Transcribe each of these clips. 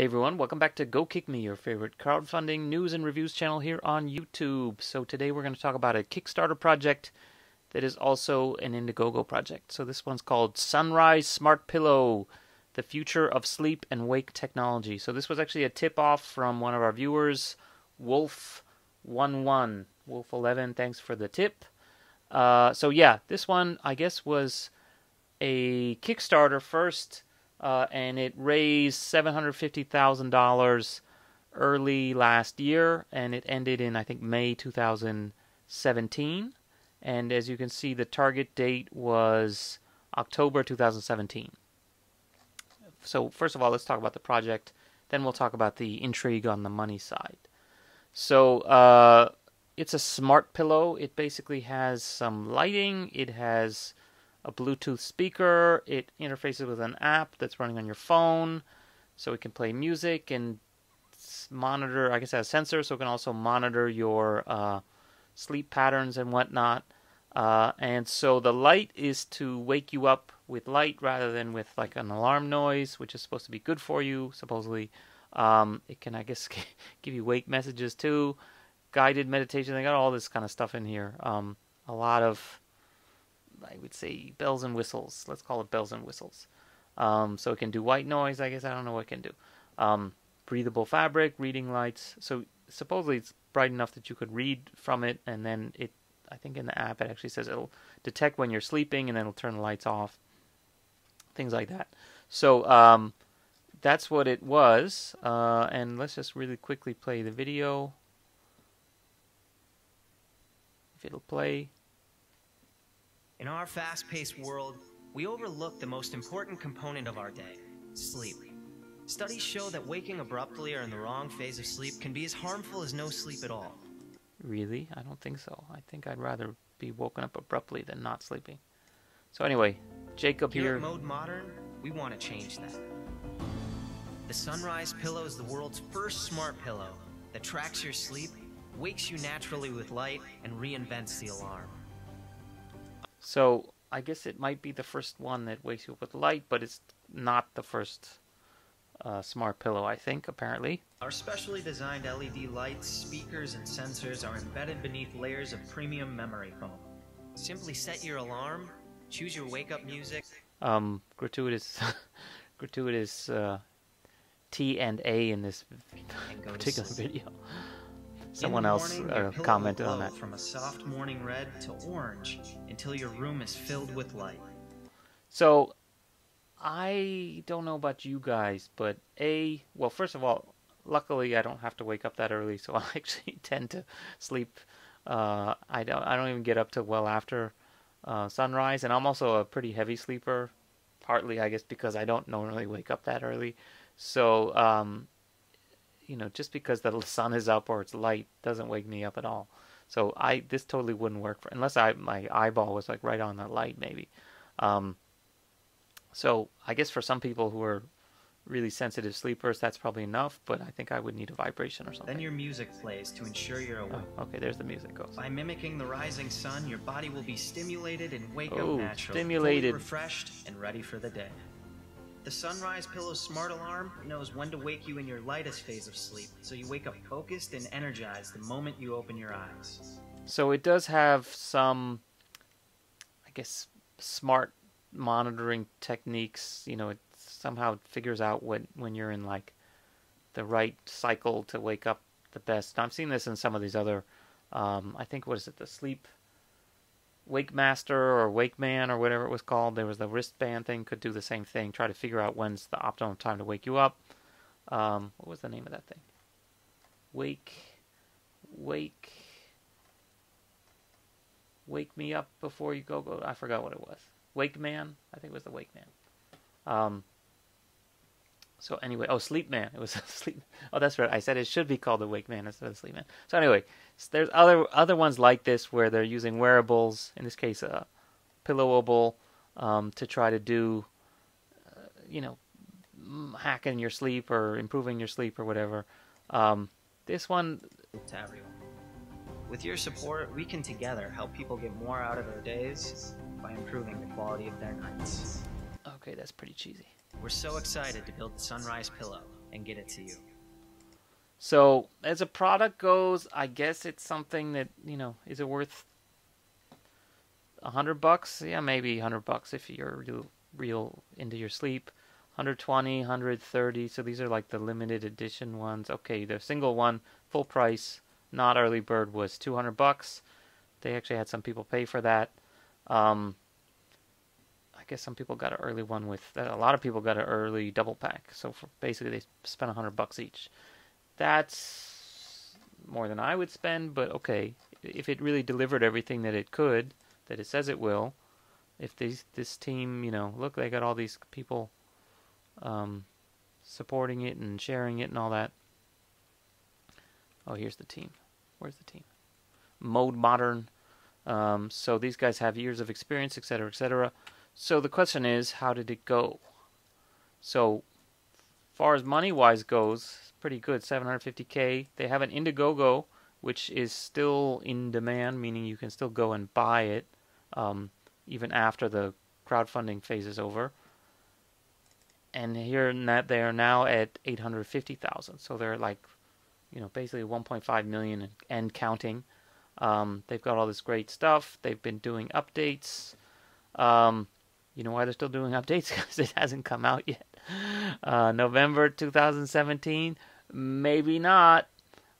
Hey everyone, welcome back to Go Kick Me, your favorite crowdfunding news and reviews channel here on YouTube. So today we're going to talk about a Kickstarter project that is also an Indiegogo project. So this one's called Sunrise Smart Pillow, the future of sleep and wake technology. So this was actually a tip-off from one of our viewers, Wolf11. Wolf11, thanks for the tip. So yeah, this one I guess was a Kickstarter first. And it raised $750,000 early last year, and it ended in, I think, May 2017. And as you can see, the target date was October 2017. So first of all, let's talk about the project. Then we'll talk about the intrigue on the money side. So it's a smart pillow. It basically has some lighting. It has a Bluetooth speaker. It interfaces with an app that's running on your phone, so it can play music and monitor. I guess it has sensors, so it can also monitor your sleep patterns and whatnot. And so the light is to wake you up with light rather than with like an alarm noise, which is supposed to be good for you, supposedly. It can, I guess, give you wake messages too, guided meditation. They got all this kind of stuff in here. A lot of, I would say, bells and whistles. Let's call it bells and whistles. So it can do white noise, I guess. I don't know what it can do. Breathable fabric, reading lights. So supposedly it's bright enough that you could read from it, and then it, I think in the app it actually says it'll detect when you're sleeping and then it'll turn the lights off. Things like that. So that's what it was. And let's just really quickly play the video. If it'll play. In our fast-paced world, we overlook the most important component of our day, sleep. Studies show that waking abruptly or in the wrong phase of sleep can be as harmful as no sleep at all. Really? I don't think so. I think I'd rather be woken up abruptly than not sleeping. So anyway, Jacob here. Here at Mode Modern, we want to change that. The Sunrise Pillow is the world's first smart pillow that tracks your sleep, wakes you naturally with light, and reinvents the alarm. So I guess it might be the first one that wakes you up with light, but it's not the first smart pillow, I think, apparently. Our specially designed LED lights, speakers, and sensors are embedded beneath layers of premium memory foam. Simply set your alarm, choose your wake-up music. Gratuitous T and A in this particular video. Someone else commented on that. From a soft morning red to orange until your room is filled with light. So, I don't know about you guys, but well, first of all, luckily I don't have to wake up that early, so I actually tend to sleep. I don't even get up till well after sunrise, and I'm also a pretty heavy sleeper, partly I guess because I don't normally wake up that early. So, you know, just because the sun is up or it's light doesn't wake me up at all. So this totally wouldn't work unless my eyeball was like right on the light, maybe. So I guess for some people who are really sensitive sleepers, that's probably enough. But I think I would need a vibration or something. Then your music plays to ensure you're awake. Oh, okay, there's the music goes. By mimicking the rising sun, your body will be stimulated and wake up naturally, stimulated, fully refreshed and ready for the day. The Sunrise Pillow's smart alarm knows when to wake you in your lightest phase of sleep, so you wake up focused and energized the moment you open your eyes. So it does have some, I guess, smart monitoring techniques. You know, it somehow figures out when you're in like the right cycle to wake up the best. Now, I've seen this in some of these other, I think, what is it, the Sleep Wake Master or Wake Man or whatever it was called. There was the wristband thing, could do the same thing, try to figure out when's the optimum time to wake you up. What was the name of that thing? Wake me up before you go. I forgot what it was. Wake Man? I think it was the Wake Man. So anyway, Sleep Man. It was Sleep. Oh, that's right. I said it should be called the Wake Man instead of Sleep Man. So anyway, there's other ones like this where they're using wearables, in this case a pillowable, to try to do, you know, hacking your sleep or improving your sleep or whatever. This one, to everyone. With your support, we can together help people get more out of their days by improving the quality of their nights. Okay, that's pretty cheesy. We're so excited to build the Sunrise Pillow, and get it to you. So as a product goes, I guess it's something that, is it worth $100? Yeah, maybe $100 if you're real into your sleep. 120, 130. So these are like the limited edition ones. Okay, the single one, full price, not early bird, was $200. They actually had some people pay for that. I guess some people got an early one with that. A lot of people got an early double pack. So basically, they spent $100 each. That's more than I would spend, but okay. If it really delivered everything that it could, that it says it will, if this team, look, they got all these people supporting it and sharing it and all that. Oh, here's the team. Where's the team? Mode Modern. So these guys have years of experience, etc., etc. So the question is, how did it go? So, far as money-wise goes, pretty good, $750K. They have an Indiegogo, which is still in demand, meaning you can still go and buy it, even after the crowdfunding phase is over. And here they are now at 850,000. So they're like, basically 1.5 million and counting. They've got all this great stuff. They've been doing updates. You know why they're still doing updates? Because it hasn't come out yet. November 2017? Maybe not.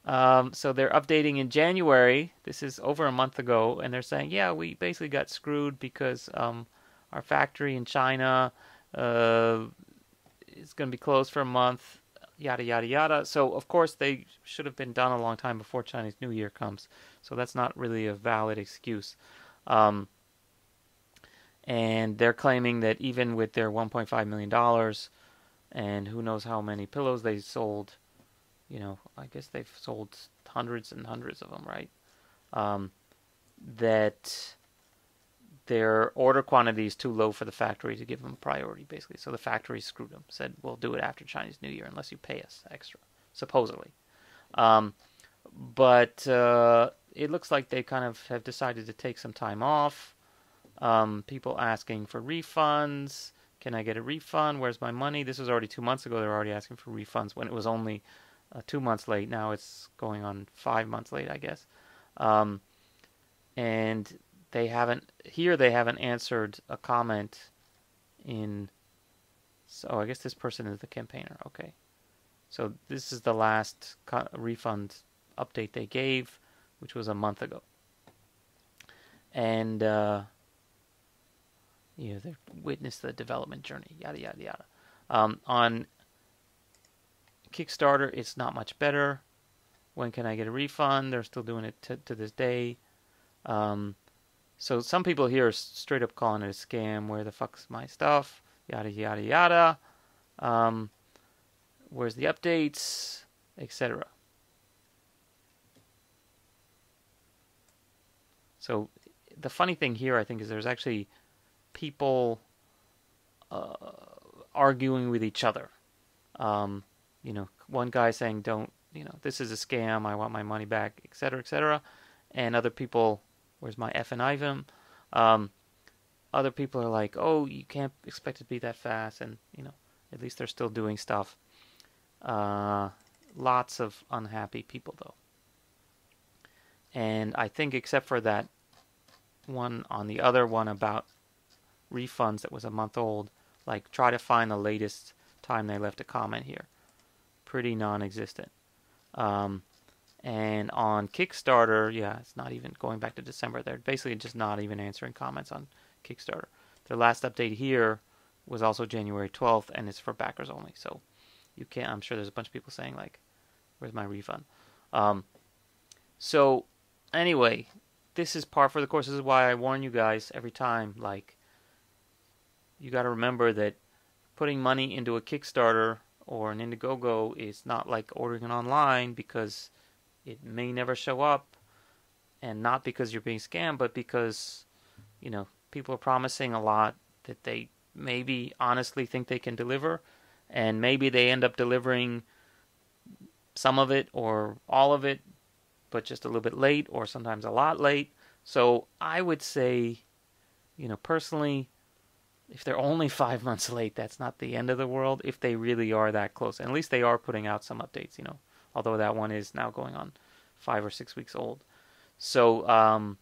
So they're updating in January. This is over a month ago. And they're saying, yeah, we basically got screwed because our factory in China is going to be closed for a month. Yada, yada, yada. So, of course, they should have been done a long time before Chinese New Year comes. So that's not really a valid excuse. And they're claiming that even with their $1.5 million and who knows how many pillows they sold, I guess they've sold hundreds and hundreds of them, right? That their order quantity is too low for the factory to give them priority, basically. So the factory screwed them, said, we'll do it after Chinese New Year unless you pay us extra, supposedly. But it looks like they kind of have decided to take some time off. People asking for refunds. Can I get a refund? Where's my money? This was already 2 months ago. They were already asking for refunds when it was only 2 months late. Now it's going on 5 months late, I guess. And they haven't answered a comment in. So I guess this person is the campaigner. Okay. So this is the last refund update they gave, which was a month ago. And they witnessed the development journey, yada, yada, yada. On Kickstarter, it's not much better. When can I get a refund? They're still doing it to this day. So some people here are straight up calling it a scam. Where the fuck's my stuff? Yada, yada, yada. Where's the updates? Etc. So the funny thing here, I think, is there's actually people arguing with each other. One guy saying, don't, this is a scam, I want my money back, etc., etc. And other people, where's my effing item? Other people are like, oh, you can't expect it to be that fast. And, at least they're still doing stuff. Lots of unhappy people, though. And I think except for that one on the other one about refunds that was a month old, like try to find the latest time they left a comment here. Pretty non-existent. And on Kickstarter, yeah, it's not even going back to December. They're basically just not even answering comments on Kickstarter. Their last update here was also January 12th, and it's for backers only. So you can't. I'm sure there's a bunch of people saying like, "Where's my refund?" So anyway, this is par for the course. This is why I warn you guys every time. Like, you got to remember that putting money into a Kickstarter or an Indiegogo is not like ordering it online, because it may never show up, and not because you're being scammed, but because, people are promising a lot that they maybe honestly think they can deliver, and maybe they end up delivering some of it or all of it, but just a little bit late, or sometimes a lot late. So I would say, personally, if they're only 5 months late, that's not the end of the world if they really are that close. And at least they are putting out some updates, although that one is now going on 5 or 6 weeks old. So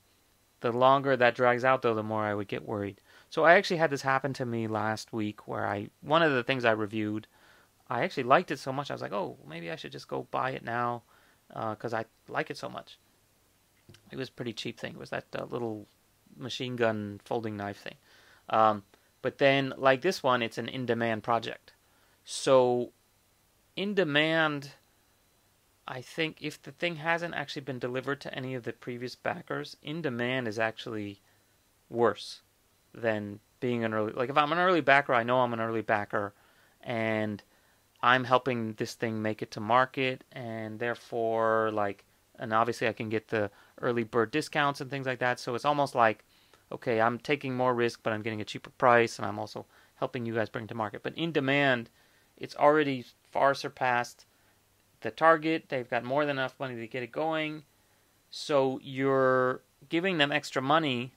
the longer that drags out, though, the more I would get worried. So I actually had this happen to me last week where one of the things I reviewed, I actually liked it so much, I was like, oh, maybe I should just go buy it now because I like it so much. It was a pretty cheap thing. It was that little machine gun folding knife thing. But then, like this one, it's an in-demand project. So, in-demand, I think if the thing hasn't actually been delivered to any of the previous backers, in-demand is actually worse than being an early... Like, if I'm an early backer, I know I'm an early backer, and I'm helping this thing make it to market, and therefore, and obviously I can get the early bird discounts and things like that, so it's almost like, okay, I'm taking more risk, but I'm getting a cheaper price, and I'm also helping you guys bring it to market. But in demand, it's already far surpassed the target. They've got more than enough money to get it going. So you're giving them extra money,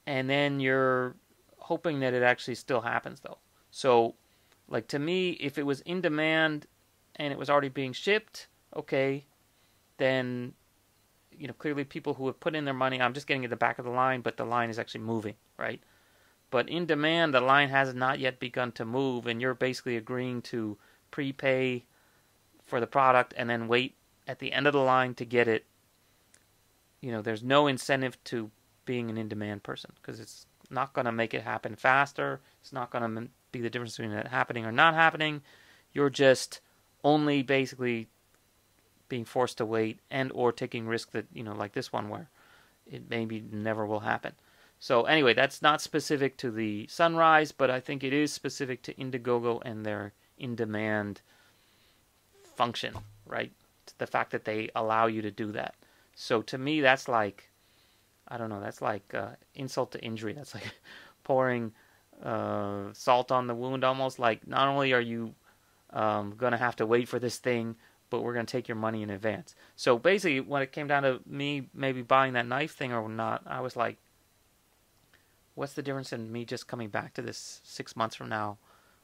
and then you're hoping that it actually still happens, though. So, to me, if it was in demand and it was already being shipped, okay, then clearly people who have put in their money, I'm just getting at the back of the line, but the line is actually moving, right? But in demand, the line has not yet begun to move, and you're basically agreeing to prepay for the product and then wait at the end of the line to get it. There's no incentive to being an in-demand person because it's not going to make it happen faster. It's not going to be the difference between it happening or not happening. You're just only basically being forced to wait and or taking risk that, like this one where it maybe never will happen. So anyway, that's not specific to the Sunrise, but I think it is specific to Indiegogo and their in-demand function, right? The fact that they allow you to do that. So to me, that's like, I don't know, that's like insult to injury. That's like pouring salt on the wound almost. Like, not only are you going to have to wait for this thing, but we're going to take your money in advance. So basically, when it came down to me maybe buying that knife thing or not, I was like, what's the difference in me just coming back to this 6 months from now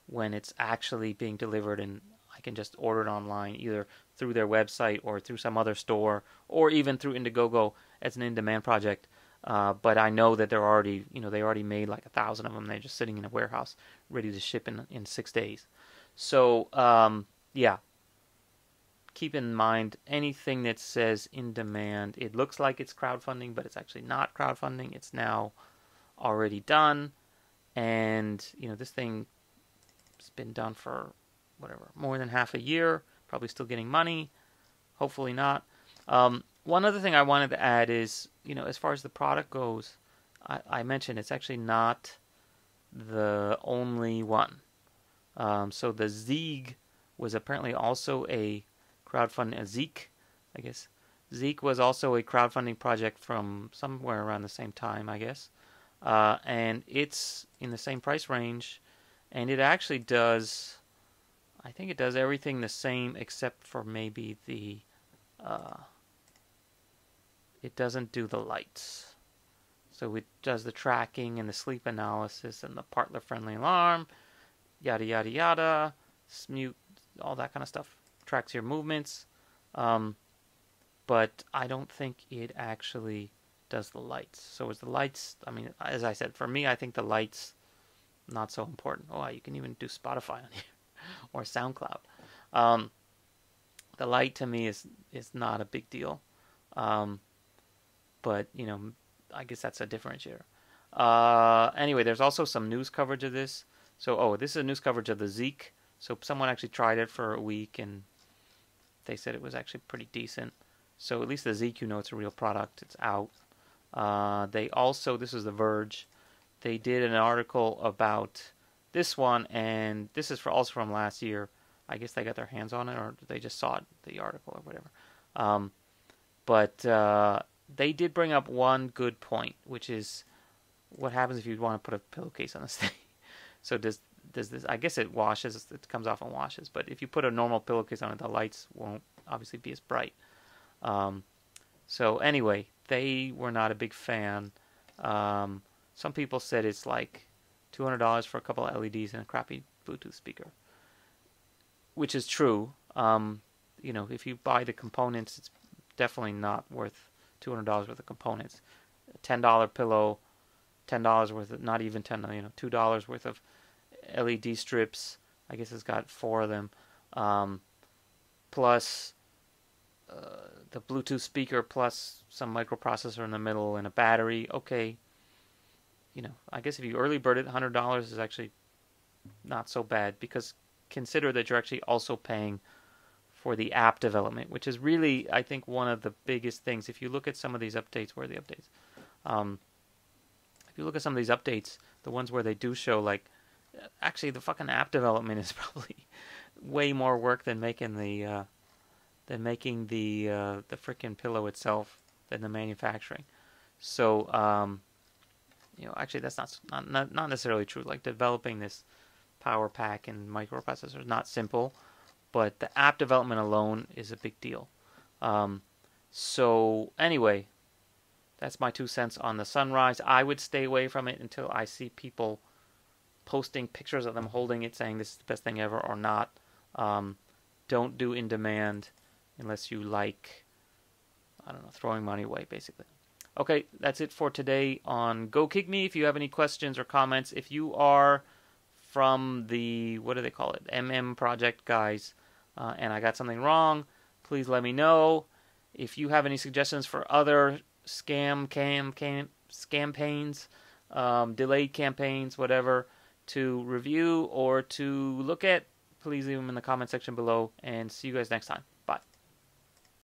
when it's actually being delivered and I can just order it online, either through their website or through some other store or even through Indiegogo as an in-demand project. But I know that they're already, they already made like 1,000 of them. They're just sitting in a warehouse ready to ship in 6 days. So, yeah. Keep in mind, anything that says in demand, it looks like it's crowdfunding, but it's actually not crowdfunding. It's now already done. And, this thing has been done for, more than half a year. Probably still getting money. Hopefully not. One other thing I wanted to add is, as far as the product goes, I mentioned it's actually not the only one. So the Zeeg was apparently also a crowdfunding, Zeek, I guess. Zeek was also a crowdfunding project from somewhere around the same time, I guess. And it's in the same price range, and it actually does, I think it does everything the same except for maybe the, it doesn't do the lights. So it does the tracking and the sleep analysis and the partner-friendly alarm, yada, yada, yada, mute, all that kind of stuff. Tracks your movements. But I don't think it actually does the lights. So is the lights, as I said, for me, I think the lights, not so important. Oh, you can even do Spotify on here or SoundCloud. The light to me is not a big deal. But, I guess that's a differentiator. Anyway, there's also some news coverage of this. So, this is a news coverage of the Zeek. So someone actually tried it for a week, and they said it was actually pretty decent. So at least the Zeek, it's a real product. It's out. They also, this is The Verge, they did an article about this one, and this is also from last year. I guess they got their hands on it, or they just saw it, the article or whatever. But they did bring up one good point, which is what happens if you want to put a pillowcase on this thing. So does this, I guess it washes, it comes off and washes, but if you put a normal pillowcase on it, the lights won't obviously be as bright. So anyway, they were not a big fan. Some people said it's like $200 for a couple of LEDs and a crappy Bluetooth speaker, which is true. You know, if you buy the components, it's definitely not worth $200 worth of components. A $10 pillow, $10 worth of, not even 10, you know, $2 worth of LED strips. I guess it's got 4 of them, plus the Bluetooth speaker, plus some microprocessor in the middle and a battery. Okay, you know, I guess if you early bird it, $100 is actually not so bad, because consider that you're actually also paying for the app development, which is really, I think, one of the biggest things. If you look at some of these updates, where are the updates? If you look at some of these updates, the ones where they do show, like, actually the fucking app development is probably way more work than making the freaking pillow itself, than the manufacturing. So you know, actually that's not necessarily true. Like, developing this power pack and microprocessor is not simple, but the app development alone is a big deal. So anyway, that's my 2 cents on the Sunrise. I would stay away from it until I see people posting pictures of them holding it, saying this is the best thing ever or not. Don't do in demand unless you like, I don't know, throwing money away, basically. Okay, that's it for today on Go Kick Me. If you have any questions or comments, if you are from the, what do they call it, MM Project guys, and I got something wrong, please let me know. If you have any suggestions for other campaigns, delayed campaigns, whatever, to review or to look at, please leave them in the comment section below, and see you guys next time.